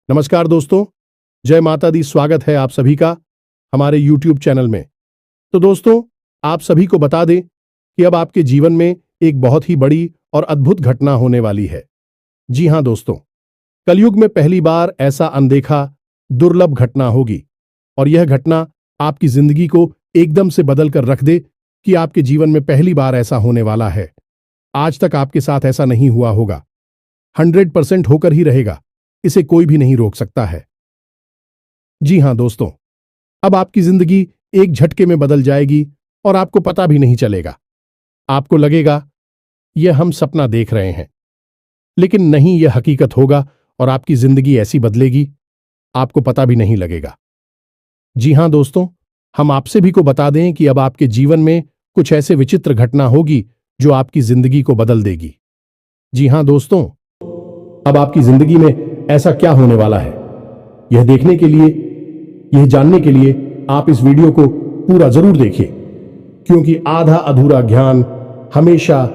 नमस्कार दोस्तों, जय माता दी। स्वागत है आप सभी का हमारे YouTube चैनल में। तो दोस्तों, आप सभी को बता दें कि अब आपके जीवन में एक बहुत ही बड़ी और अद्भुत घटना होने वाली है। जी हां दोस्तों, कलयुग में पहली बार ऐसा अनदेखा दुर्लभ घटना होगी और यह घटना आपकी जिंदगी को एकदम से बदल कर रख दे कि आपके जीवन में पहली बार ऐसा होने वाला है। आज तक आपके साथ ऐसा नहीं हुआ होगा, 100% होकर ही रहेगा। इसे कोई भी नहीं रोक सकता है। जी हां दोस्तों, अब आपकी जिंदगी एक झटके में बदल जाएगी और आपको पता भी नहीं चलेगा। आपको लगेगा यह हम सपना देख रहे हैं, लेकिन नहीं, यह हकीकत होगा और आपकी जिंदगी ऐसी बदलेगी आपको पता भी नहीं लगेगा। जी हां दोस्तों, हम आपसे भी को बता दें कि अब आपके जीवन में कुछ ऐसे विचित्र घटना होगी जो आपकी जिंदगी को बदल देगी। जी हां दोस्तों, अब आपकी जिंदगी में ऐसा क्या होने वाला है, यह देखने के लिए, यह जानने के लिए आप इस वीडियो को पूरा जरूर देखिए, क्योंकि आधा अधूरा ज्ञान हमेशा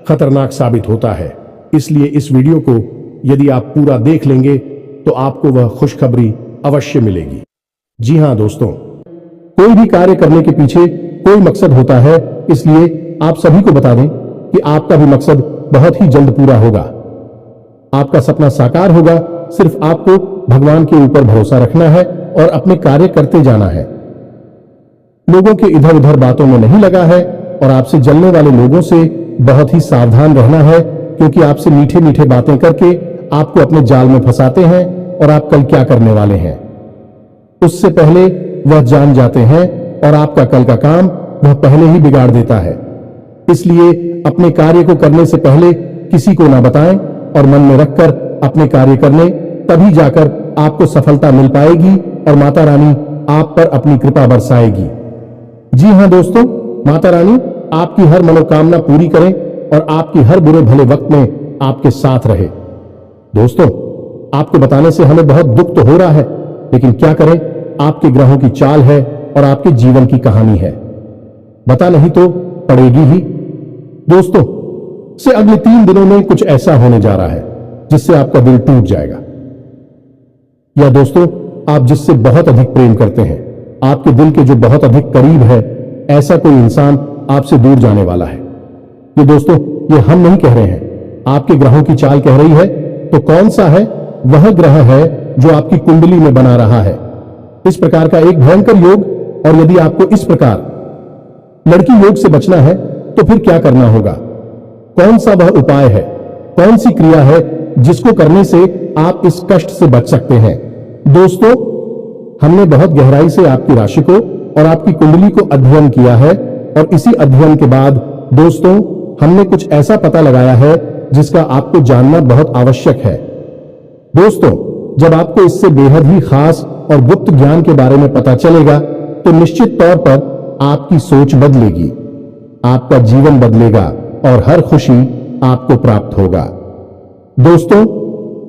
खतरनाक साबित होता है। इसलिए इस वीडियो को यदि आप पूरा देख लेंगे तो आपको वह खुशखबरी अवश्य मिलेगी। जी हां दोस्तों, कोई भी कार्य करने के पीछे कोई मकसद होता है, इसलिए आप सभी को बता दें कि आपका भी मकसद बहुत ही जल्द पूरा होगा। आपका सपना साकार होगा। सिर्फ आपको भगवान के ऊपर भरोसा रखना है और अपने कार्य करते जाना है। लोगों के इधर उधर बातों में नहीं लगा है और आपसे जलने वाले लोगों से बहुत ही सावधान रहना है, क्योंकि आपसे मीठे मीठे बातें करके आपको अपने जाल में फंसाते हैं और आप कल क्या करने वाले हैं उससे पहले वह जान जाते हैं और आपका कल का काम वह पहले ही बिगाड़ देता है। इसलिए अपने कार्य को करने से पहले किसी को ना बताएं और मन में रखकर अपने कार्य करने, तभी जाकर आपको सफलता मिल पाएगी और माता रानी आप पर अपनी कृपा बरसाएगी। जी हां दोस्तों, माता रानी आपकी हर मनोकामना पूरी करें और आपकी हर बुरे भले वक्त में आपके साथ रहे। दोस्तों, आपको बताने से हमें बहुत दुख तो हो रहा है, लेकिन क्या करें, आपके ग्रहों की चाल है और आपके जीवन की कहानी है। बता नहीं तो पड़ेगी ही। दोस्तों, से अगले 3 दिनों में कुछ ऐसा होने जा रहा है जिससे आपका दिल टूट जाएगा। या दोस्तों, आप जिससे बहुत अधिक प्रेम करते हैं, आपके दिल के जो बहुत अधिक करीब है, ऐसा कोई इंसान आपसे दूर जाने वाला है। ये दोस्तों, ये हम नहीं कह रहे हैं, आपके ग्रहों की चाल कह रही है। तो कौन सा है वह ग्रह है जो आपकी कुंडली में बना रहा है इस प्रकार का एक भयंकर योग? और यदि आपको इस प्रकार लड़की योग से बचना है तो फिर क्या करना होगा? कौन सा वह उपाय है, कौन सी क्रिया है जिसको करने से आप इस कष्ट से बच सकते हैं? दोस्तों, हमने बहुत गहराई से आपकी राशि को और आपकी कुंडली को अध्ययन किया है और इसी अध्ययन के बाद दोस्तों हमने कुछ ऐसा पता लगाया है जिसका आपको जानना बहुत आवश्यक है। दोस्तों, जब आपको इससे बेहद ही खास और गुप्त ज्ञान के बारे में पता चलेगा तो निश्चित तौर पर आपकी सोच बदलेगी, आपका जीवन बदलेगा और हर खुशी आपको प्राप्त होगा। दोस्तों,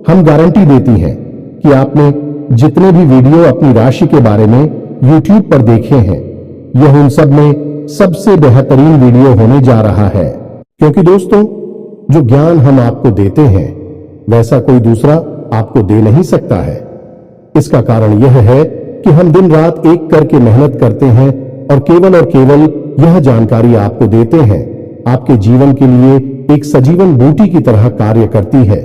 हम गारंटी देती हैं कि आपने जितने भी वीडियो अपनी राशि के बारे में YouTube पर देखे हैं, यह उन सब में सबसे बेहतरीन वीडियो होने जा रहा है, क्योंकि दोस्तों जो ज्ञान हम आपको देते हैं वैसा कोई दूसरा आपको दे नहीं सकता है। इसका कारण यह है कि हम दिन रात एक करके मेहनत करते हैं और केवल यह जानकारी आपको देते हैं, आपके जीवन के लिए एक सजीवन बूटी की तरह कार्य करती है।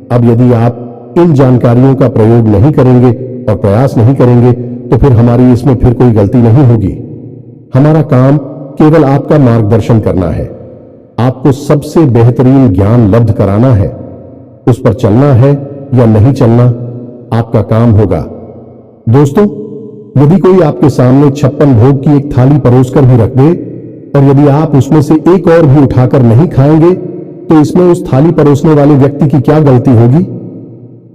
अब यदि आप इन जानकारियों का प्रयोग नहीं करेंगे और प्रयास नहीं करेंगे तो फिर हमारी इसमें फिर कोई गलती नहीं होगी। हमारा काम केवल आपका मार्गदर्शन करना है, आपको सबसे बेहतरीन ज्ञान लब्ध कराना है। उस पर चलना है या नहीं चलना आपका काम होगा। दोस्तों, यदि कोई आपके सामने 56 भोग की एक थाली परोसकर भी रख दे और यदि आप उसमें से एक और भी उठाकर नहीं खाएंगे तो इसमें उस थाली परोसने वाले व्यक्ति की क्या गलती होगी?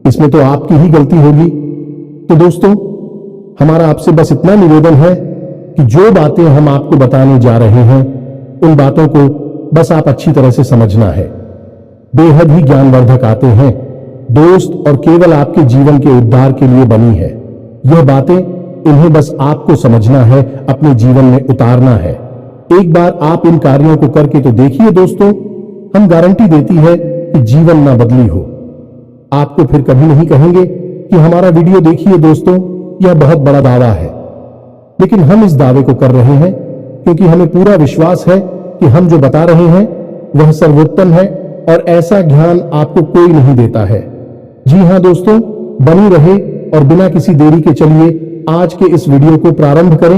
इसमें तो आपकी ही गलती होगी। तो दोस्तों, हमारा आपसे बस इतना निवेदन है कि जो बातें हम आपको बताने जा रहे हैं उन बातों को बस आप अच्छी तरह से समझना है। बेहद ही ज्ञानवर्धक आते हैं दोस्त और केवल आपके जीवन के उद्धार के लिए बनी है। यह बातें इन्हें बस आपको समझना है, अपने जीवन में उतारना है। एक बार आप इन कार्यों को करके तो देखिए दोस्तों, हम गारंटी देती है कि जीवन ना बदली हो। आपको फिर कभी नहीं कहेंगे कि हमारा वीडियो देखिए दोस्तों, यह बहुत बड़ा दावा है, लेकिन हम इस दावे को कर रहे हैं क्योंकि हमें पूरा विश्वास है कि हम जो बता रहे हैं वह सर्वोत्तम है और ऐसा ज्ञान आपको कोई नहीं देता है। जी हां दोस्तों, बनी रहे और बिना किसी देरी के चलिए आज के इस वीडियो को प्रारंभ करें।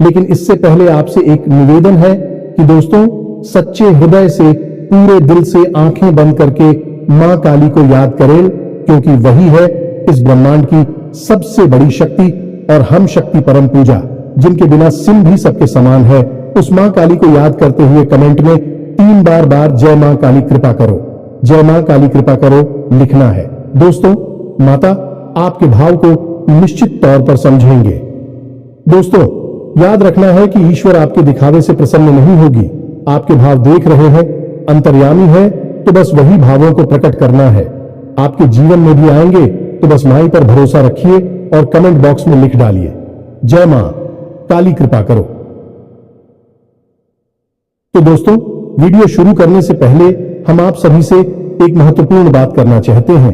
लेकिन इससे पहले आपसे एक निवेदन है कि दोस्तों, सच्चे हृदय से, पूरे दिल से आंखें बंद करके मां काली को याद करें, क्योंकि वही है इस ब्रह्मांड की सबसे बड़ी शक्ति और हम शक्ति परम पूजा, जिनके बिना सिम भी सबके समान है। उस मां काली को याद करते हुए कमेंट में 3 बार जय मां काली कृपा करो, जय मां काली कृपा करो लिखना है। दोस्तों, माता आपके भाव को निश्चित तौर पर समझेंगे। दोस्तों, याद रखना है कि ईश्वर आपके दिखावे से प्रसन्न नहीं होगी। आपके भाव देख रहे हैं, अंतर्यामी है, तो बस वही भावों को प्रकट करना है। आपके जीवन में भी आएंगे, तो बस माई पर भरोसा रखिए और कमेंट बॉक्स में लिख डालिए, जय मां काली कृपा करो। तो दोस्तों, वीडियो शुरू करने से पहले हम आप सभी से एक महत्वपूर्ण बात करना चाहते हैं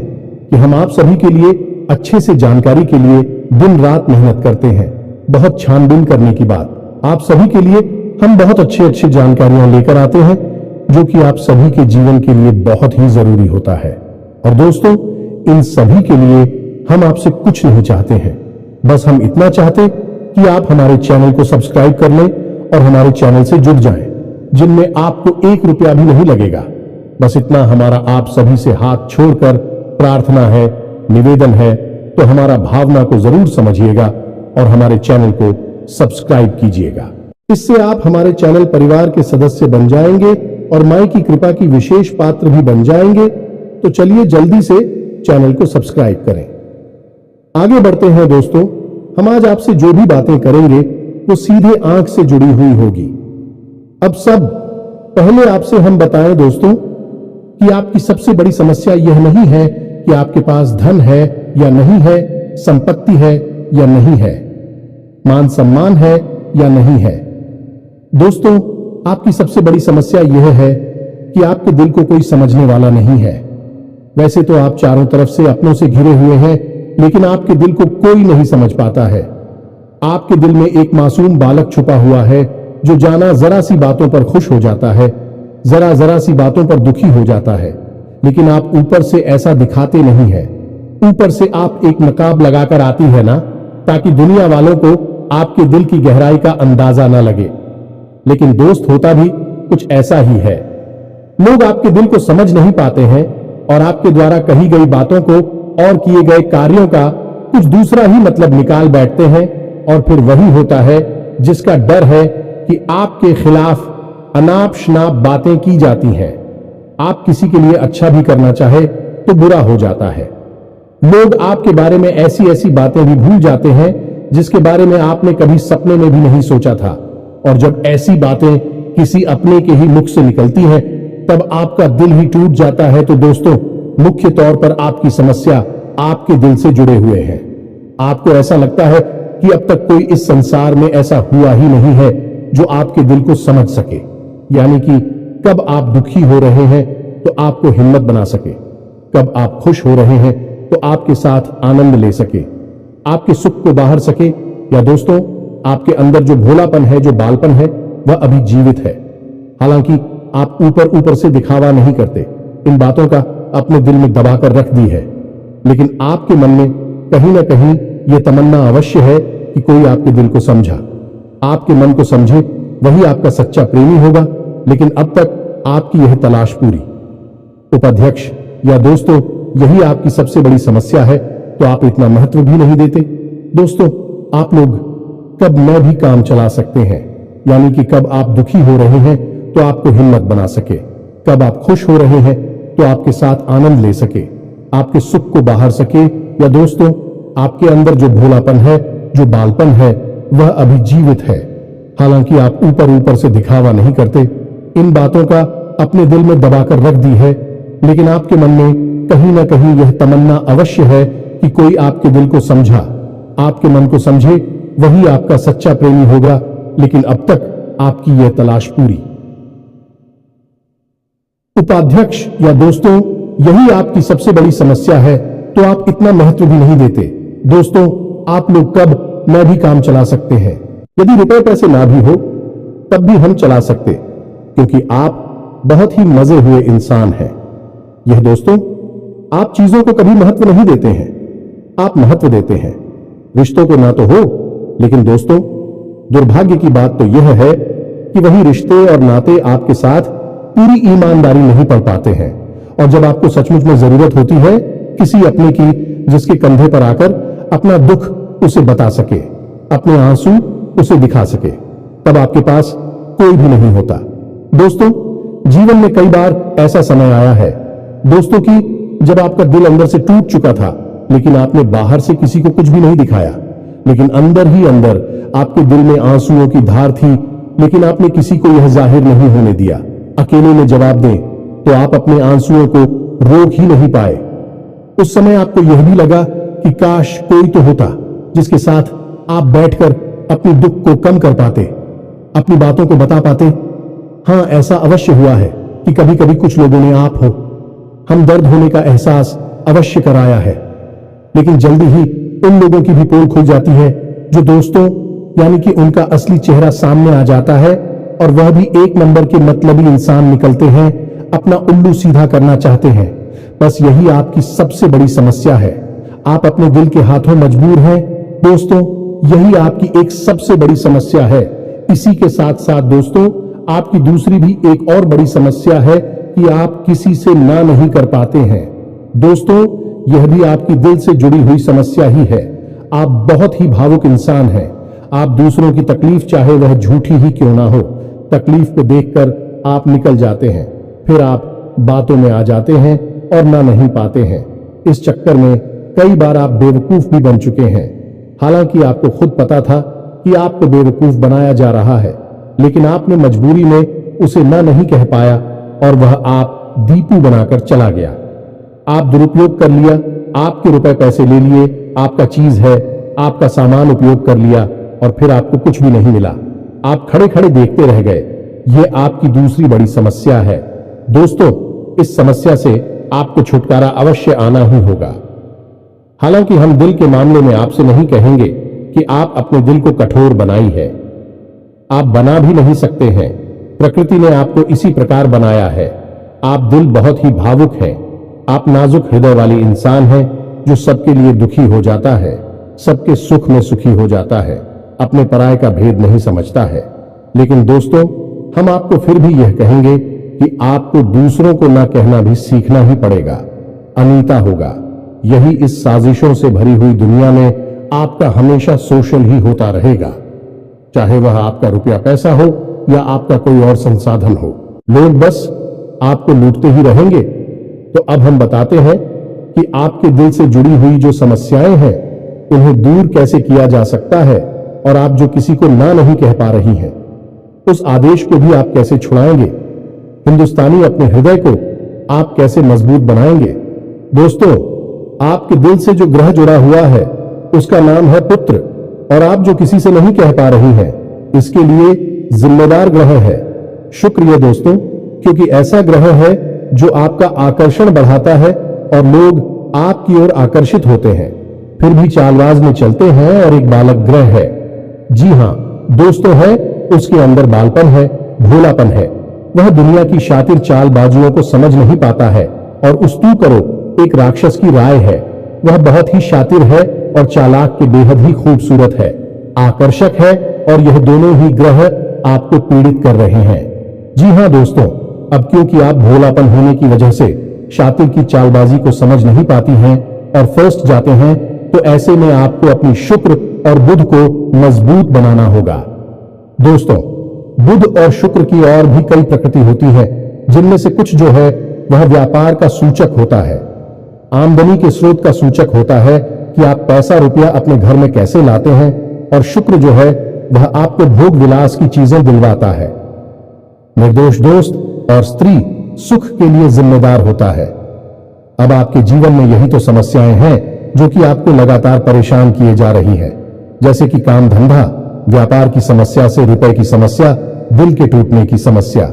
कि हम आप सभी के लिए अच्छे से जानकारी के लिए दिन रात मेहनत करते हैं। बहुत छानबीन करने की बात, आप सभी के लिए हम बहुत अच्छी जानकारियां लेकर आते हैं जो कि आप सभी के जीवन के लिए बहुत ही जरूरी होता है। और दोस्तों, इन सभी के लिए हम आपसे कुछ नहीं चाहते हैं, बस हम इतना चाहते कि आप हमारे चैनल को सब्सक्राइब कर लें और हमारे चैनल से जुड़ जाएं, जिनमें आपको 1 रुपया भी नहीं लगेगा। बस इतना हमारा आप सभी से हाथ छोड़कर प्रार्थना है, निवेदन है, तो हमारा भावना को जरूर समझिएगा और हमारे चैनल को सब्सक्राइब कीजिएगा। इससे आप हमारे चैनल परिवार के सदस्य बन जाएंगे और माई की कृपा की विशेष पात्र भी बन जाएंगे। तो चलिए जल्दी से चैनल को सब्सक्राइब करें। आगे बढ़ते हैं दोस्तों, हम आज आपसे जो भी बातें करेंगे वो सीधे आंख से जुड़ी हुई होगी। अब सब पहले आपसे हम बताएं दोस्तों कि आपकी सबसे बड़ी समस्या यह नहीं है कि आपके पास धन है या नहीं है, संपत्ति है या नहीं है, मान सम्मान है या नहीं है। दोस्तों, आपकी सबसे बड़ी समस्या यह है कि आपके दिल को कोई समझने वाला नहीं है। वैसे तो आप चारों तरफ से अपनों से घिरे हुए हैं, लेकिन आपके दिल को कोई नहीं समझ पाता है। आपके दिल में एक मासूम बालक छुपा हुआ है जो जाना जरा सी बातों पर खुश हो जाता है, जरा सी बातों पर दुखी हो जाता है, लेकिन आप ऊपर से ऐसा दिखाते नहीं है। ऊपर से आप एक नकाब लगाकर आती है ना, ताकि दुनिया वालों को आपके दिल की गहराई का अंदाजा ना लगे। लेकिन दोस्त, होता भी कुछ ऐसा ही है। लोग आपके दिल को समझ नहीं पाते हैं और आपके द्वारा कही गई बातों को और किए गए कार्यों का कुछ दूसरा ही मतलब निकाल बैठते हैं, और फिर वही होता है जिसका डर है कि आपके खिलाफ अनाप शनाप बातें की जाती हैं। आप किसी के लिए अच्छा भी करना चाहे तो बुरा हो जाता है। लोग आपके बारे में ऐसी बातें भी भूल जाते हैं जिसके बारे में आपने कभी सपने में भी नहीं सोचा था। और जब ऐसी बातें किसी अपने के ही मुख से निकलती हैं, तब आपका दिल ही टूट जाता है। तो दोस्तों, मुख्य तौर पर आपकी समस्या आपके दिल से जुड़े हुए है। आपको ऐसा लगता है कि अब तक कोई इस संसार में ऐसा हुआ ही नहीं है जो आपके दिल को समझ सके, यानी कि कब आप दुखी हो रहे हैं तो आपको हिम्मत बना सके, कब आप खुश हो रहे हैं तो आपके साथ आनंद ले सके, आपके सुख को बाहर सके। या दोस्तों, आपके अंदर जो भोलापन है, जो बालपन है, वह अभी जीवित है। हालांकि आप ऊपर से दिखावा नहीं करते, इन बातों का अपने दिल में दबाकर रख दी है, लेकिन आपके मन में कहीं ना कहीं यह तमन्ना अवश्य है कि कोई आपके दिल को समझा, आपके मन को समझे, वही आपका सच्चा प्रेमी होगा। लेकिन अब तक आपकी यह तलाश पूरी। उपाध्यक्ष या दोस्तों, यही आपकी सबसे बड़ी समस्या है, तो आप इतना महत्व भी नहीं देते। दोस्तों, आप लोग कब मैं भी काम चला सकते हैं, यानी कि कब आप दुखी हो रहे हैं तो आपको हिम्मत बना सके, कब आप खुश हो रहे हैं तो आपके साथ आनंद ले सके, आपके सुख को बाहर सके। या दोस्तों, आपके अंदर जो भोलापन है, जो बालपन है, वह अभी जीवित है। हालांकि आप ऊपर से दिखावा नहीं करते, इन बातों का अपने दिल में दबाकर रख दी है, लेकिन आपके मन में कहीं ना कहीं यह तमन्ना अवश्य है कि कोई आपके दिल को समझा, आपके मन को समझे, वही आपका सच्चा प्रेमी होगा। लेकिन अब तक आपकी यह तलाश पूरी। उपाध्यक्ष या दोस्तों, यही आपकी सबसे बड़ी समस्या है तो आप इतना महत्व भी नहीं देते। दोस्तों, आप लोग कब मैं भी काम चला सकते हैं, यदि रुपए पैसे ना भी हो तब भी हम चला सकते, क्योंकि आप बहुत ही मजे हुए इंसान हैं। यह दोस्तों, आप चीजों को कभी महत्व नहीं देते हैं, आप महत्व देते हैं रिश्तों को ना तो हो। लेकिन दोस्तों, दुर्भाग्य की बात तो यह है कि वही रिश्ते और नाते आपके साथ पूरी ईमानदारी नहीं पढ़ पाते हैं, और जब आपको सचमुच में जरूरत होती है किसी अपने की, जिसके कंधे पर आकर अपना दुख उसे बता सके, अपने आंसू उसे दिखा सके, तब आपके पास कोई भी नहीं होता। दोस्तों, जीवन में कई बार ऐसा समय आया है दोस्तों कि जब आपका दिल अंदर से टूट चुका था, लेकिन आपने बाहर से किसी को कुछ भी नहीं दिखाया, लेकिन अंदर ही अंदर आपके दिल में आंसुओं की धार थी, लेकिन आपने किसी को यह जाहिर नहीं होने दिया। अकेले में जवाब दें तो आप अपने आंसुओं को रोक ही नहीं पाए। उस समय आपको यह भी लगा कि काश कोई तो होता जिसके साथ आप बैठकर अपने दुख को कम कर पाते, अपनी बातों को बता पाते। हां, ऐसा अवश्य हुआ है कि कभी कभी कुछ लोगों ने आप हो हम दर्द होने का एहसास अवश्य कराया है, लेकिन जल्दी ही उन लोगों की भी पोल खुल जाती है जो दोस्तों यानी कि उनका असली चेहरा सामने आ जाता है, और वह भी एक नंबर के मतलबी इंसान निकलते हैं, अपना उल्लू सीधा करना चाहते हैं। बस यही आपकी सबसे बड़ी समस्या है, आप अपने दिल के हाथों मजबूर हैं। दोस्तों, यही आपकी एक सबसे बड़ी समस्या है। इसी के साथ साथ दोस्तों, आपकी दूसरी भी एक और बड़ी समस्या है कि आप किसी से ना नहीं कर पाते हैं। दोस्तों, यह भी आपकी दिल से जुड़ी हुई समस्या ही है। आप बहुत ही भावुक इंसान हैं। आप दूसरों की तकलीफ, चाहे वह झूठी ही क्यों ना हो, तकलीफ को देखकर आप निकल जाते हैं, फिर आप बातों में आ जाते हैं और ना नहीं पाते हैं। इस चक्कर में कई बार आप बेवकूफ भी बन चुके हैं, हालांकि आपको खुद पता था कि आपको बेवकूफ बनाया जा रहा है, लेकिन आपने मजबूरी में उसे ना नहीं कह पाया और वह आप दीपू बनाकर चला गया। आप दुरुपयोग कर लिया, आपके रुपए पैसे ले लिए, आपका चीज है, आपका सामान उपयोग कर लिया और फिर आपको कुछ भी नहीं मिला। आप खड़े खड़े देखते रह गए। यह आपकी दूसरी बड़ी समस्या है। दोस्तों, इस समस्या से आपको छुटकारा अवश्य आना ही होगा। हालांकि हम दिल के मामले में आपसे नहीं कहेंगे कि आप अपने दिल को कठोर बनाई है, आप बना भी नहीं सकते हैं। प्रकृति ने आपको इसी प्रकार बनाया है। आप दिल बहुत ही भावुक हैं, आप नाजुक हृदय वाली इंसान हैं जो सबके लिए दुखी हो जाता है, सबके सुख में सुखी हो जाता है, अपने पराये का भेद नहीं समझता है। लेकिन दोस्तों, हम आपको फिर भी यह कहेंगे कि आपको दूसरों को ना कहना भी सीखना ही पड़ेगा, अनीता होगा। यही इस साजिशों से भरी हुई दुनिया में आपका हमेशा सोशल ही होता रहेगा, चाहे वह आपका रुपया पैसा हो या आपका कोई और संसाधन हो। लोग बस आपको लूटते ही रहेंगे। तो अब हम बताते हैं कि आपके दिल से जुड़ी हुई जो समस्याएं हैं उन्हें दूर कैसे किया जा सकता है, और आप जो किसी को ना नहीं कह पा रही हैं उस आदेश को भी आप कैसे छुड़ाएंगे। हिंदुस्तानी अपने हृदय को आप कैसे मजबूत बनाएंगे। दोस्तों, आपके दिल से जो ग्रह जुड़ा हुआ है उसका नाम है पुत्र, और आप जो किसी से नहीं कह पा रही हैं इसके लिए जिम्मेदार ग्रह है शुक्र। ये दोस्तों, क्योंकि ऐसा ग्रह है जो आपका आकर्षण बढ़ाता है और लोग आपकी ओर आकर्षित होते हैं, फिर भी चालबाज में चलते हैं, और एक बालक ग्रह है। जी हां दोस्तों, है उसके अंदर बालपन है, भोलापन है। वह दुनिया की शातिर चालबाजुओं को समझ नहीं पाता है, और उस तू करो एक राक्षस की राय है। वह बहुत ही शातिर है और चालाक के बेहद ही खूबसूरत है, आकर्षक है, और यह दोनों ही ग्रह आपको पीड़ित कर रहे हैं। जी हां दोस्तों, अब क्योंकि आप भोलापन होने की वजह से शातिर की चालबाजी को समझ नहीं पाती हैं और फर्स्ट जाते हैं, तो ऐसे में आपको अपनी शुक्र और बुध को मजबूत बनाना होगा। दोस्तों, बुध और शुक्र की और भी कई प्रकृति होती है, जिनमें से कुछ जो है वह व्यापार का सूचक होता है, आमदनी के स्रोत का सूचक होता है कि आप पैसा रुपया अपने घर में कैसे लाते हैं, और शुक्र जो है वह आपको भोग विलास की चीजें दिलवाता है। निर्दोष दोस्त और स्त्री सुख के लिए जिम्मेदार होता है। अब आपके जीवन में यही तो समस्याएं हैं जो कि आपको लगातार परेशान किए जा रही है, जैसे कि काम धंधा, व्यापार की समस्या से रुपए की समस्या, दिल के टूटने की समस्या।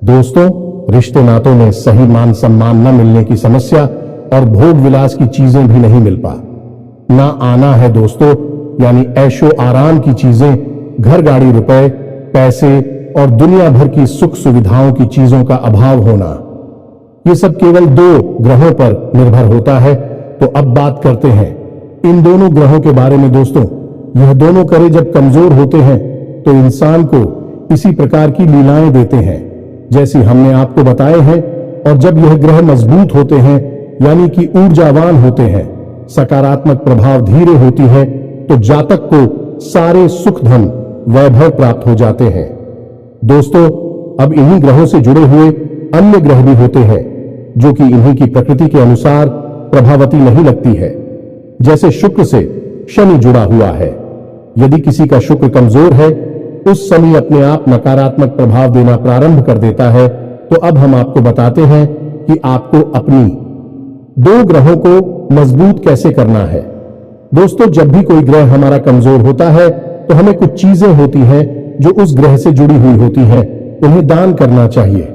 दोस्तों, रिश्ते नातों में सही मान सम्मान न मिलने की समस्या, और भोग विलास की चीजें भी नहीं मिल पा। ना आना है दोस्तों, यानी ऐशो आराम की चीजें, घर गाड़ी रुपए पैसे और दुनिया भर की सुख सुविधाओं की चीजों का अभाव होना। ये सब केवल 2 ग्रहों पर निर्भर होता है। तो अब बात करते हैं इन दोनों ग्रहों के बारे में दोस्तों। यह दोनों करे जब कमजोर होते हैं तो इंसान को इसी प्रकार की लीलाएं देते हैं जैसी हमने आपको बताए हैं। और जब यह ग्रह मजबूत होते हैं यानी कि ऊर्जावान होते हैं, सकारात्मक प्रभाव धीरे होती है, तो जातक को सारे सुख धन वैभव प्राप्त हो जाते हैं। दोस्तों, अब इन्हीं ग्रहों से जुड़े हुए अन्य ग्रह भी होते हैं जो कि इन्हीं की प्रकृति के अनुसार प्रभावती नहीं लगती है। जैसे शुक्र से शनि जुड़ा हुआ है। यदि किसी का शुक्र कमजोर है, उस शनि अपने आप नकारात्मक प्रभाव देना प्रारंभ कर देता है। तो अब हम आपको बताते हैं कि आपको अपनी 2 ग्रहों को मजबूत कैसे करना है। दोस्तों, जब भी कोई ग्रह हमारा कमजोर होता है तो हमें कुछ चीजें होती हैं जो उस ग्रह से जुड़ी हुई होती हैं, उन्हें दान करना चाहिए।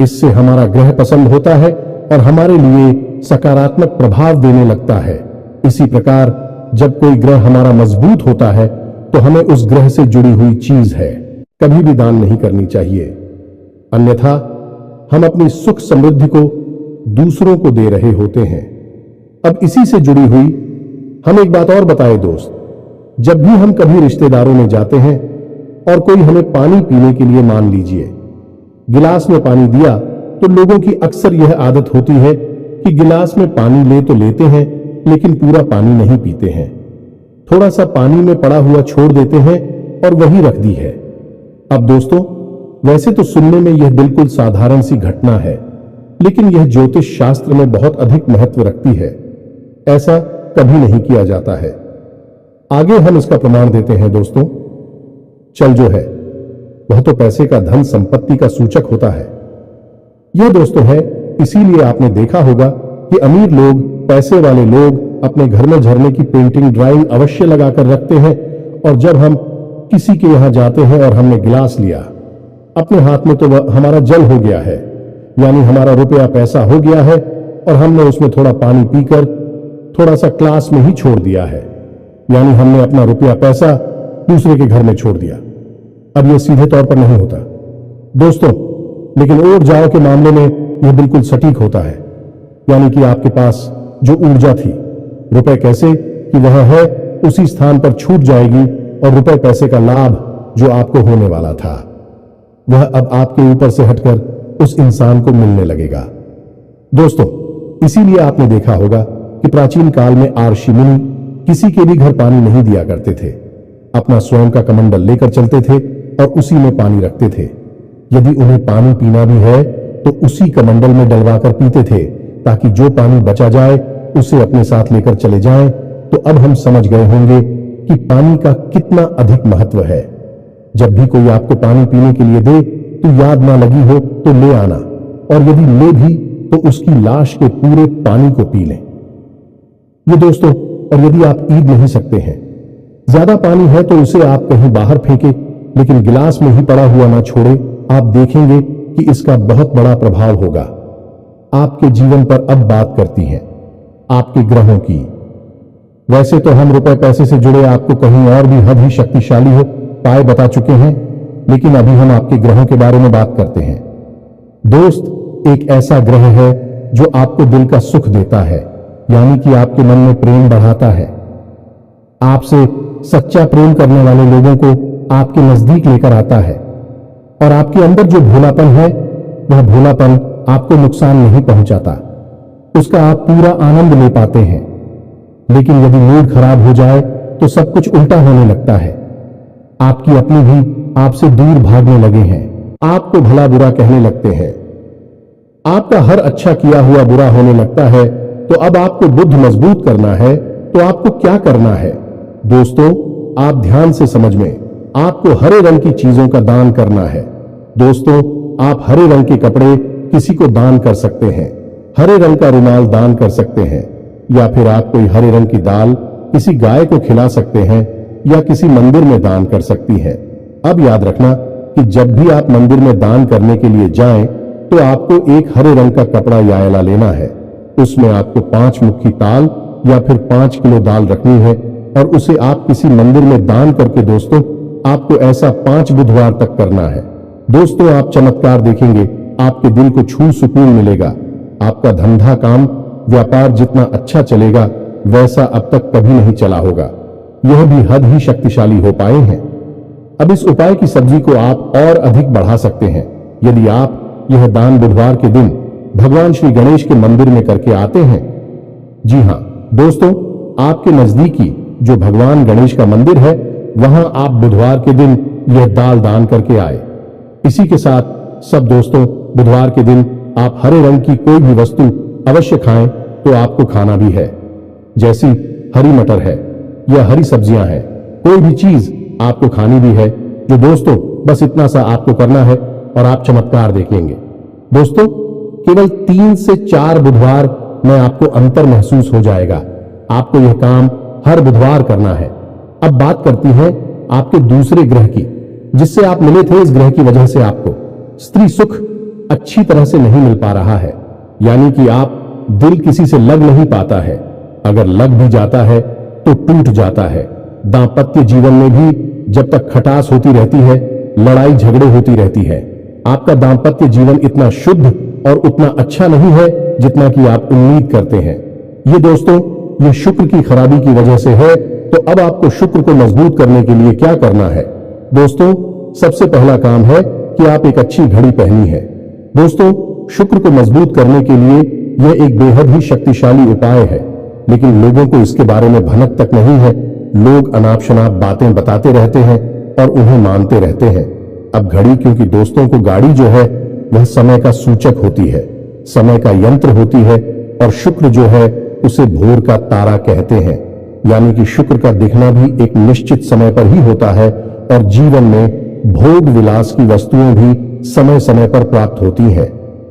इससे हमारा ग्रह पसंद होता है और हमारे लिए सकारात्मक प्रभाव देने लगता है। इसी प्रकार जब कोई ग्रह हमारा मजबूत होता है तो हमें उस ग्रह से जुड़ी हुई चीज है कभी भी दान नहीं करनी चाहिए, अन्यथा हम अपनी सुख समृद्धि को दूसरों को दे रहे होते हैं। अब इसी से जुड़ी हुई हम एक बात और बताए दोस्त, जब भी हम कभी रिश्तेदारों में जाते हैं और कोई हमें पानी पीने के लिए, मान लीजिए गिलास में पानी दिया, तो लोगों की अक्सर यह आदत होती है कि गिलास में पानी ले तो लेते हैं लेकिन पूरा पानी नहीं पीते हैं, थोड़ा सा पानी में पड़ा हुआ छोड़ देते हैं और वही रख दी है। अब दोस्तों, वैसे तो सुनने में यह बिल्कुल साधारण सी घटना है, लेकिन यह ज्योतिष शास्त्र में बहुत अधिक महत्व रखती है। ऐसा कभी नहीं किया जाता है। आगे हम इसका प्रमाण देते हैं दोस्तों। चल जो है वह तो पैसे का, धन संपत्ति का सूचक होता है। यह दोस्तों है, इसीलिए आपने देखा होगा कि अमीर लोग, पैसे वाले लोग अपने घर में झरने की पेंटिंग, ड्राइंग अवश्य लगाकर रखते हैं। और जब हम किसी के यहां जाते हैं और हमने गिलास लिया अपने हाथ में, तो वह हमारा जल हो गया है, यानी हमारा रुपया पैसा हो गया है और हमने उसमें थोड़ा पानी पीकर थोड़ा सा क्लास में ही छोड़ दिया है, यानी हमने अपना रुपया पैसा दूसरे के घर में छोड़ दिया। अब यह सीधे तौर पर नहीं होता दोस्तों, लेकिन और जाओ के मामले में यह बिल्कुल सटीक होता है। यानी कि आपके पास जो ऊर्जा थी, रुपए कैसे कि वह है उसी स्थान पर छूट जाएगी और रुपए पैसे का लाभ जो आपको होने वाला था वह अब आपके ऊपर से हटकर उस इंसान को मिलने लगेगा। दोस्तों, इसीलिए आपने देखा होगा कि प्राचीन काल में आर्षि मुनि किसी के भी घर पानी नहीं दिया करते थे, अपना स्वयं का कमंडल लेकर चलते थे और उसी में पानी रखते थे। यदि उन्हें पानी पीना भी है तो उसी कमंडल में डलवाकर पीते थे, ताकि जो पानी बचा जाए उसे अपने साथ लेकर चले जाएं। तो अब हम समझ गए होंगे कि पानी का कितना अधिक महत्व है। जब भी कोई आपको पानी पीने के लिए दे तो याद ना लगी हो तो ले आना, और यदि ले भी तो उसकी लाश के पूरे पानी को पी लें। ये दोस्तों, और यदि आप ईद नहीं सकते हैं, ज्यादा पानी है तो उसे आप कहीं बाहर फेंके, लेकिन गिलास में ही पड़ा हुआ ना छोड़े। आप देखेंगे कि इसका बहुत बड़ा प्रभाव होगा आपके जीवन पर। अब बात करती हैं आपके ग्रहों की। वैसे तो हम रुपए पैसे से जुड़े आपको कहीं और भी हद ही शक्तिशाली हो पाए बता चुके हैं, लेकिन अभी हम आपके ग्रहों के बारे में बात करते हैं। दोस्त, एक ऐसा ग्रह है जो आपको दिल का सुख देता है, यानी कि आपके मन में प्रेम बढ़ाता है। आपसे सच्चा प्रेम करने वाले लोगों को आपके नजदीक लेकर आता है, और आपके अंदर जो भोलापन है वह भोलापन आपको नुकसान नहीं पहुंचाता, उसका आप पूरा आनंद ले पाते हैं। लेकिन यदि मूड खराब हो जाए तो सब कुछ उल्टा होने लगता है। आपकी अपनी भी आपसे दूर भागने लगे हैं, आपको भला बुरा कहने लगते हैं, आपका हर अच्छा किया हुआ बुरा होने लगता है। तो अब आपको बुद्धि मजबूत करना है तो आपको क्या करना है दोस्तों? आप ध्यान से समझ में, आपको हरे रंग की चीजों का दान करना है। दोस्तों, आप हरे रंग के कपड़े किसी को दान कर सकते हैं, हरे रंग का रुमाल दान कर सकते हैं, या फिर आप कोई हरे रंग की दाल किसी गाय को खिला सकते हैं, या किसी मंदिर में दान कर सकती हैं। अब याद रखना कि जब भी आप मंदिर में दान करने के लिए जाएं तो आपको एक हरे रंग का कपड़ा या आयला लेना है, उसमें आपको 5 मुट्ठी ताल या फिर 5 किलो दाल रखनी है और उसे आप किसी मंदिर में दान करके दोस्तों आपको ऐसा 5 बुधवार तक करना है। दोस्तों आप चमत्कार देखेंगे, आपके दिल को छू सुकून मिलेगा। आपका धंधा काम व्यापार जितना अच्छा चलेगा वैसा अब तक कभी नहीं चला होगा। यह भी हद ही शक्तिशाली हो पाए हैं। अब इस उपाय की सब्जी को आप और अधिक बढ़ा सकते हैं यदि आप यह दान बुधवार के दिन भगवान श्री गणेश के मंदिर में करके आते हैं। जी हां दोस्तों, आपके नजदीकी जो भगवान गणेश का मंदिर है वहां आप बुधवार के दिन यह दाल दान करके आए। इसी के साथ सब दोस्तों बुधवार के दिन आप हरे रंग की कोई भी वस्तु अवश्य खाएं तो आपको खाना भी है, जैसी हरी मटर है या हरी सब्जियां हैं, कोई भी चीज आपको खानी भी है। जो दोस्तों बस इतना सा आपको करना है और आप चमत्कार देखेंगे। दोस्तों केवल 3 से 4 बुधवार में आपको अंतर महसूस हो जाएगा। आपको यह काम हर बुधवार करना है। अब बात करती है आपके दूसरे ग्रह की, जिससे आप मिले थे। इस ग्रह की वजह से आपको स्त्री सुख अच्छी तरह से नहीं मिल पा रहा है, यानी कि आप दिल किसी से लग नहीं पाता है। अगर लग भी जाता है तो टूट जाता है। दांपत्य जीवन में भी जब तक खटास होती रहती है, लड़ाई झगड़े होती रहती है। आपका दांपत्य जीवन इतना शुद्ध और उतना अच्छा नहीं है जितना कि आप उम्मीद करते हैं। ये दोस्तों ये शुक्र की खराबी की वजह से है। तो अब आपको शुक्र को मजबूत करने के लिए क्या करना है? दोस्तों सबसे पहला काम है कि आप एक अच्छी घड़ी पहनी है। दोस्तों शुक्र को मजबूत करने के लिए यह एक बेहद ही शक्तिशाली उपाय है, लेकिन लोगों को इसके बारे में भनक तक नहीं है। लोग अनाप शनाप बातें बताते रहते हैं और उन्हें मानते रहते हैं। अब घड़ी, क्योंकि दोस्तों को गाड़ी जो है वह समय का सूचक होती है, समय का यंत्र होती है, और शुक्र जो है उसे भोर का तारा कहते हैं। यानी कि शुक्र का दिखना भी एक निश्चित समय पर ही होता है और जीवन में भोग विलास की वस्तुएं भी समय समय पर प्राप्त होती हैं।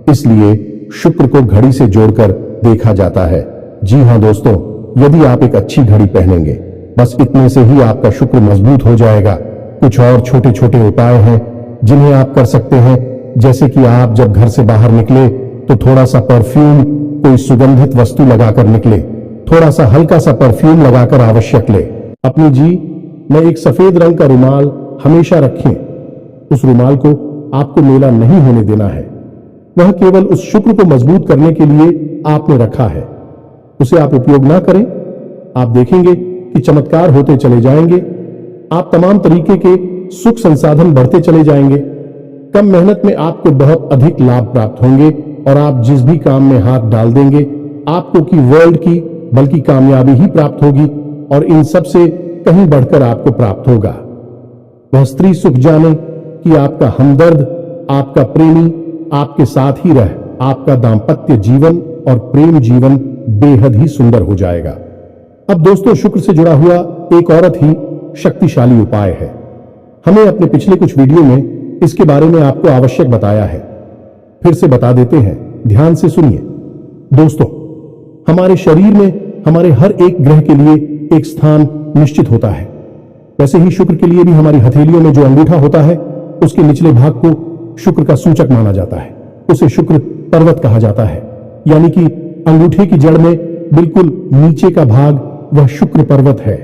इसलिए शुक्र को घड़ी से जोड़कर देखा जाता है। जी हां दोस्तों, यदि आप एक अच्छी घड़ी पहनेंगे, बस इतने से ही आपका शुक्र मजबूत हो जाएगा। कुछ और छोटे छोटे उपाय हैं जिन्हें आप कर सकते हैं, जैसे कि आप जब घर से बाहर निकले तो थोड़ा सा परफ्यूम, कोई सुगंधित वस्तु लगाकर निकले। थोड़ा सा हल्का सा परफ्यूम लगाकर आवश्यक ले। अपनी जी में एक सफेद रंग का रुमाल हमेशा रखें। उस रुमाल को आपको मेला नहीं होने देना है। वह केवल उस शुक्र को मजबूत करने के लिए आपने रखा है। उसे आप उपयोग ना करें, आप देखेंगे कि चमत्कार होते चले जाएंगे। आप तमाम तरीके के सुख संसाधन बढ़ते चले जाएंगे। कम मेहनत में आपको बहुत अधिक लाभ प्राप्त होंगे और आप जिस भी काम में हाथ डाल देंगे आपको की वर्ल्ड की बल्कि कामयाबी ही प्राप्त होगी और इन सब से कहीं बढ़कर आपको प्राप्त होगा। वह स्त्री सुख जाने कि आपका हमदर्द, आपका प्रेमी आपके साथ ही रह आपका दाम्पत्य जीवन और प्रेम जीवन बेहद ही सुंदर हो जाएगा। अब दोस्तों शुक्र से जुड़ा हुआ एक औरत ही शक्तिशाली उपाय है। हमने अपने पिछले कुछ वीडियो में इसके बारे में आपको आवश्यक बताया है। फिर से बता देते हैं, ध्यान से सुनिए। दोस्तों हमारे शरीर में हमारे हर एक ग्रह के लिए एक स्थान निश्चित होता है। वैसे ही शुक्र के लिए भी हमारी हथेलियों में जो अंगूठा होता है उसके निचले भाग को शुक्र का सूचक माना जाता है। उसे शुक्र पर्वत कहा जाता है, यानी कि अंगूठे की जड़ में बिल्कुल नीचे का भाग वह शुक्र पर्वत है।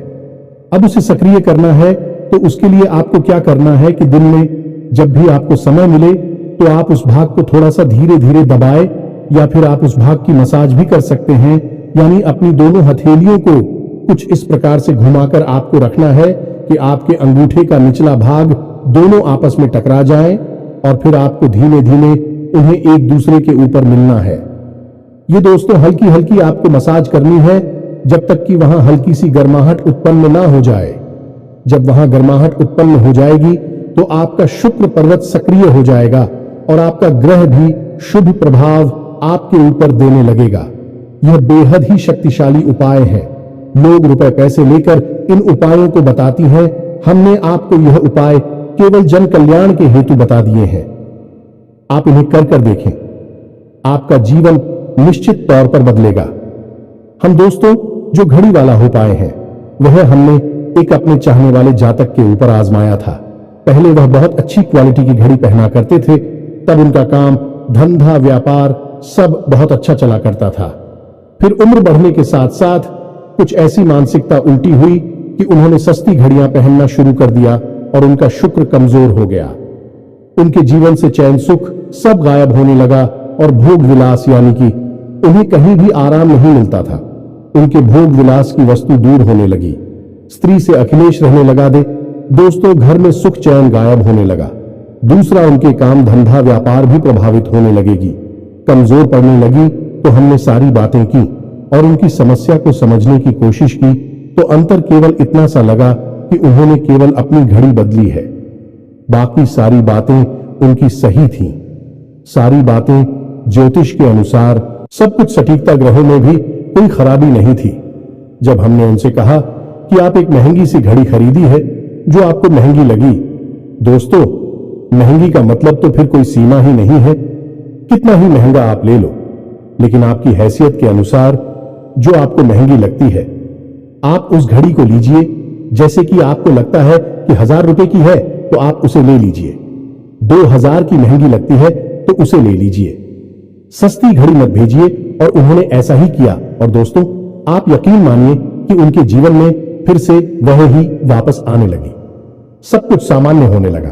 अब उसे सक्रिय करना है तो उसके लिए आपको क्या करना है कि दिन में जब भी आपको समय मिले तो आप उस भाग को थोड़ा सा धीरे धीरे दबाए, या फिर आप उस भाग की मसाज भी कर सकते हैं। यानी अपनी दोनों हथेलियों को कुछ इस प्रकार से घुमाकर आपको रखना है कि आपके अंगूठे का निचला भाग दोनों आपस में टकरा जाएं और फिर आपको धीमे धीमे उन्हें एक दूसरे के ऊपर मिलना है। ये दोस्तों हल्की हल्की आपको मसाज करनी है जब तक कि वहां हल्की सी गर्माहट उत्पन्न ना हो जाए। जब वहां गर्माहट उत्पन्न हो जाएगी तो आपका शुक्र पर्वत सक्रिय हो जाएगा और आपका ग्रह भी शुभ प्रभाव आपके ऊपर देने लगेगा। यह बेहद ही शक्तिशाली उपाय है। लोग रुपए पैसे लेकर इन उपायों को बताती हैं। हमने आपको यह उपाय केवल जन कल्याण के हेतु बता दिए हैं। आप इन्हें कर कर देखें, आपका जीवन निश्चित तौर पर बदलेगा। हम दोस्तों जो घड़ी वाला हो पाए हैं वह हमने एक अपने चाहने वाले जातक के ऊपर आजमाया था। पहले वह बहुत अच्छी क्वालिटी की घड़ी पहना करते थे, तब उनका काम, धंधा, व्यापार सब बहुत अच्छा चला करता था। फिर उम्र बढ़ने के साथ साथ कुछ ऐसी मानसिकता उल्टी हुई कि उन्होंने सस्ती घड़ियां पहनना शुरू कर दिया और उनका शुक्र कमजोर हो गया। उनके जीवन से चैन सुख सब गायब होने लगा और भोग विलास यानी कि उन्हें कहीं भी आराम नहीं मिलता था। उनके भोग विलास की वस्तु दूर होने लगी। स्त्री से अखिलेश रहने लगा दे। दोस्तों, घर में सुख चैन गायब होने लगा। दूसरा, उनके काम धंधा व्यापार भी प्रभावित होने लगेगी। कमजोर पड़ने लगी तो हमने सारी बातें की और उनकी समस्या को समझने की कोशिश की तो अंतर केवल इतना सा लगा कि उन्होंने केवल अपनी घड़ी बदली है। बाकी सारी बातें उनकी सही थीं। सारी बातें ज्योतिष के अनुसार, सब कुछ सटीकता, ग्रहों में भी कोई खराबी नहीं थी। जब हमने उनसे कहा कि आप एक महंगी सी घड़ी खरीदी है जो आपको महंगी लगी, दोस्तों महंगी का मतलब तो फिर कोई सीमा ही नहीं है। कितना ही महंगा आप ले लो, लेकिन आपकी हैसियत के अनुसार जो आपको महंगी लगती है आप उस घड़ी को लीजिए। जैसे कि आपको लगता है कि 1000 रुपए की है तो आप उसे ले लीजिए। 2000 की महंगी लगती है तो उसे ले लीजिए। सस्ती घड़ी मत भेजिए। और उन्होंने ऐसा ही किया। और दोस्तों, आप यकीन मानिए कि उनके जीवन में फिर से वह ही वापस आने लगी। सब कुछ सामान्य होने लगा।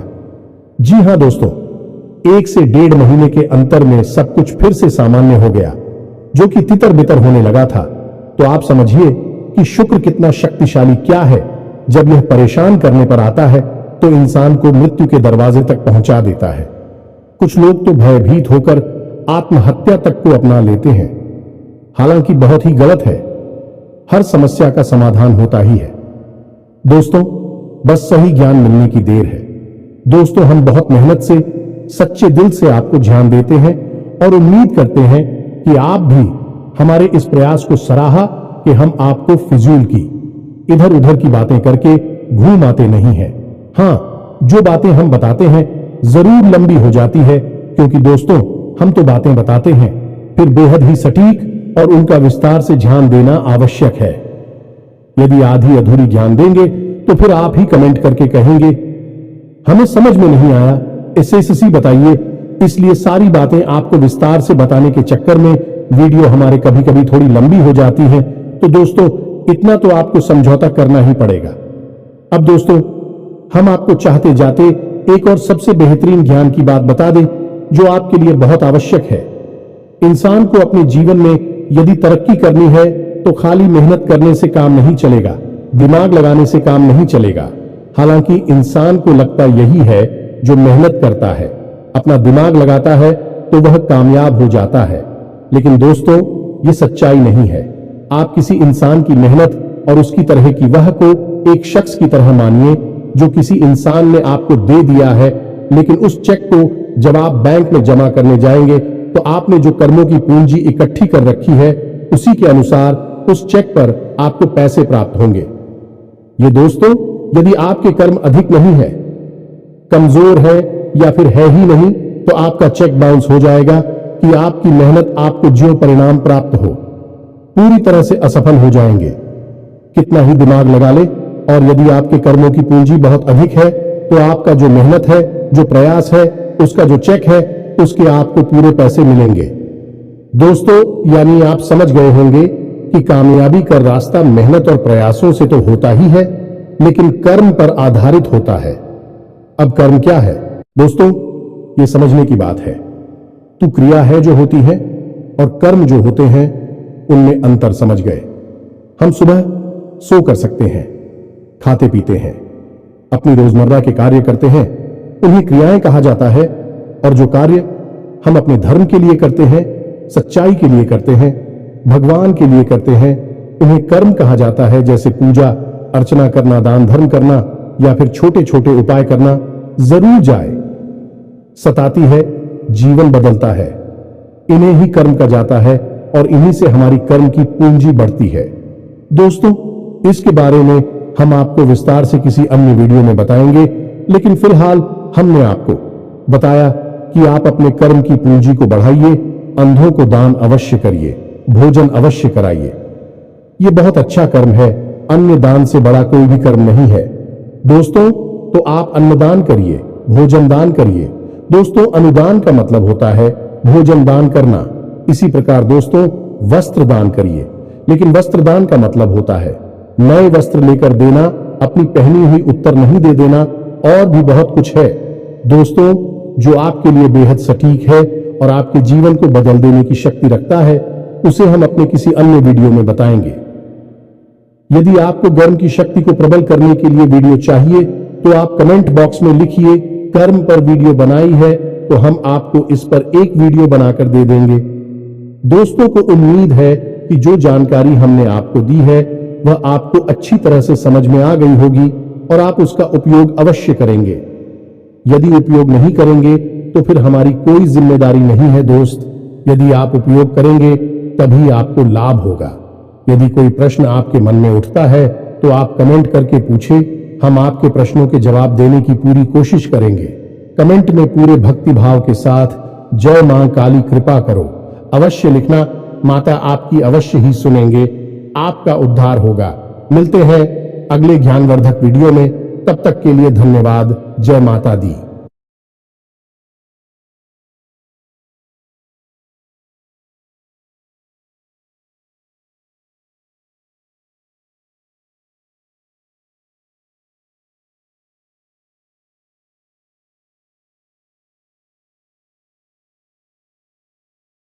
जी हां दोस्तों, 1 से 1.5 महीने के अंतर में सब कुछ फिर से सामान्य हो गया, जो कि तितर बितर होने लगा था। तो आप समझिए कि शुक्र कितना शक्तिशाली क्या है। जब यह परेशान करने पर आता है तो इंसान को मृत्यु के दरवाजे तक पहुंचा देता है। कुछ लोग तो भयभीत होकर आत्महत्या तक को अपना लेते हैं, हालांकि बहुत ही गलत है। हर समस्या का समाधान होता ही है दोस्तों, बस सही ज्ञान मिलने की देर है। दोस्तों, हम बहुत मेहनत से, सच्चे दिल से आपको ध्यान देते हैं और उम्मीद करते हैं कि आप भी हमारे इस प्रयास को सराहा कि हम आपको फिजूल की, इधर उधर की बातें करके घूम आते नहीं हैं। हां, जो बातें हम बताते हैं जरूर लंबी हो जाती है, क्योंकि दोस्तों हम तो बातें बताते हैं, फिर बेहद ही सटीक और उनका विस्तार से ध्यान देना आवश्यक है। यदि आधी अधूरी ज्ञान देंगे तो फिर आप ही कमेंट करके कहेंगे हमें समझ में नहीं आया, एसएससी बताइए। इसलिए सारी बातें आपको विस्तार से बताने के चक्कर में वीडियो हमारे कभी कभी थोड़ी लंबी हो जाती है। तो दोस्तों, इतना तो आपको समझौता करना ही पड़ेगा। अब दोस्तों, हम आपको चाहते जाते एक और सबसे बेहतरीन ज्ञान की बात बता दें जो आपके लिए बहुत आवश्यक है। इंसान को अपने जीवन में यदि तरक्की करनी है तो खाली मेहनत करने से काम नहीं चलेगा, दिमाग लगाने से काम नहीं चलेगा। हालांकि इंसान को लगता यही है, जो मेहनत करता है, अपना दिमाग लगाता है तो वह कामयाब हो जाता है। लेकिन दोस्तों, ये सच्चाई नहीं है। आप किसी इंसान की मेहनत और उसकी तरह की वह को एक शख्स की तरह मानिए जो किसी इंसान ने आपको दे दिया है, लेकिन उस चेक को जब आप बैंक में जमा करने जाएंगे तो आपने जो कर्मों की पूंजी इकट्ठी कर रखी है उसी के अनुसार उस चेक पर आपको पैसे प्राप्त होंगे। ये दोस्तों, यदि आपके कर्म अधिक नहीं है, कमजोर है या फिर है ही नहीं, तो आपका चेक बाउंस हो जाएगा कि आपकी मेहनत आपको जो परिणाम प्राप्त हो पूरी तरह से असफल हो जाएंगे। कितना ही दिमाग लगा ले, और यदि आपके कर्मों की पूंजी बहुत अधिक है तो आपका जो मेहनत है, जो प्रयास है, उसका जो चेक है, उसके आपको पूरे पैसे मिलेंगे। दोस्तों, यानी आप समझ गए होंगे कि कामयाबी का रास्ता मेहनत और प्रयासों से तो होता ही है, लेकिन कर्म पर आधारित होता है। अब कर्म क्या है दोस्तों, ये समझने की बात है। तो क्रिया है जो होती है और कर्म जो होते हैं, उनमें अंतर समझ गए। हम सुबह सो कर सकते हैं, खाते पीते हैं, अपनी रोजमर्रा के कार्य करते हैं, उन्हें क्रियाएं कहा जाता है। और जो कार्य हम अपने धर्म के लिए करते हैं, सच्चाई के लिए करते हैं, भगवान के लिए करते हैं, उन्हें कर्म कहा जाता है। जैसे पूजा अर्चना करना, दान धर्म करना या फिर छोटे छोटे उपाय करना। जरूर जाए, सताती है, जीवन बदलता है, इन्हें ही कर्म कहा जाता है और इन्हीं से हमारी कर्म की पूंजी बढ़ती है। दोस्तों, इसके बारे में हम आपको विस्तार से किसी अन्य वीडियो में बताएंगे, लेकिन फिलहाल हमने आपको बताया कि आप अपने कर्म की पूंजी को बढ़ाइए, अंधों को दान अवश्य करिए, भोजन अवश्य कराइए। यह बहुत अच्छा कर्म है, अन्य दान से बड़ा कोई भी कर्म नहीं है। दोस्तों, तो आप अन्नदान करिए, भोजन दान करिए। दोस्तों, अनुदान का मतलब होता है भोजन दान करना। इसी प्रकार दोस्तों, वस्त्र दान करिए। लेकिन वस्त्र दान का मतलब होता है नए वस्त्र लेकर देना, अपनी पहनी हुई उत्तर नहीं दे देना, और भी बहुत कुछ है दोस्तों जो आपके लिए बेहद सटीक है और आपके जीवन को बदल देने की शक्ति रखता है। उसे हम अपने किसी अन्य वीडियो में बताएंगे। यदि आपको कर्म की शक्ति को प्रबल करने के लिए वीडियो चाहिए तो आप कमेंट बॉक्स में लिखिए कर्म पर वीडियो बनाई है, तो हम आपको इस पर एक वीडियो बनाकर दे देंगे। दोस्तों को उम्मीद है कि जो जानकारी हमने आपको दी है वह आपको अच्छी तरह से समझ में आ गई होगी और आप उसका उपयोग अवश्य करेंगे। यदि उपयोग नहीं करेंगे तो फिर हमारी कोई जिम्मेदारी नहीं है दोस्त। यदि आप उपयोग करेंगे तभी आपको लाभ होगा। यदि कोई प्रश्न आपके मन में उठता है तो आप कमेंट करके पूछें, हम आपके प्रश्नों के जवाब देने की पूरी कोशिश करेंगे। कमेंट में पूरे भक्ति भाव के साथ जय मां काली कृपा करो अवश्य लिखना। माता आपकी अवश्य ही सुनेंगे, आपका उद्धार होगा। मिलते हैं अगले ज्ञानवर्धक वीडियो में, तब तक के लिए धन्यवाद। जय माता दी।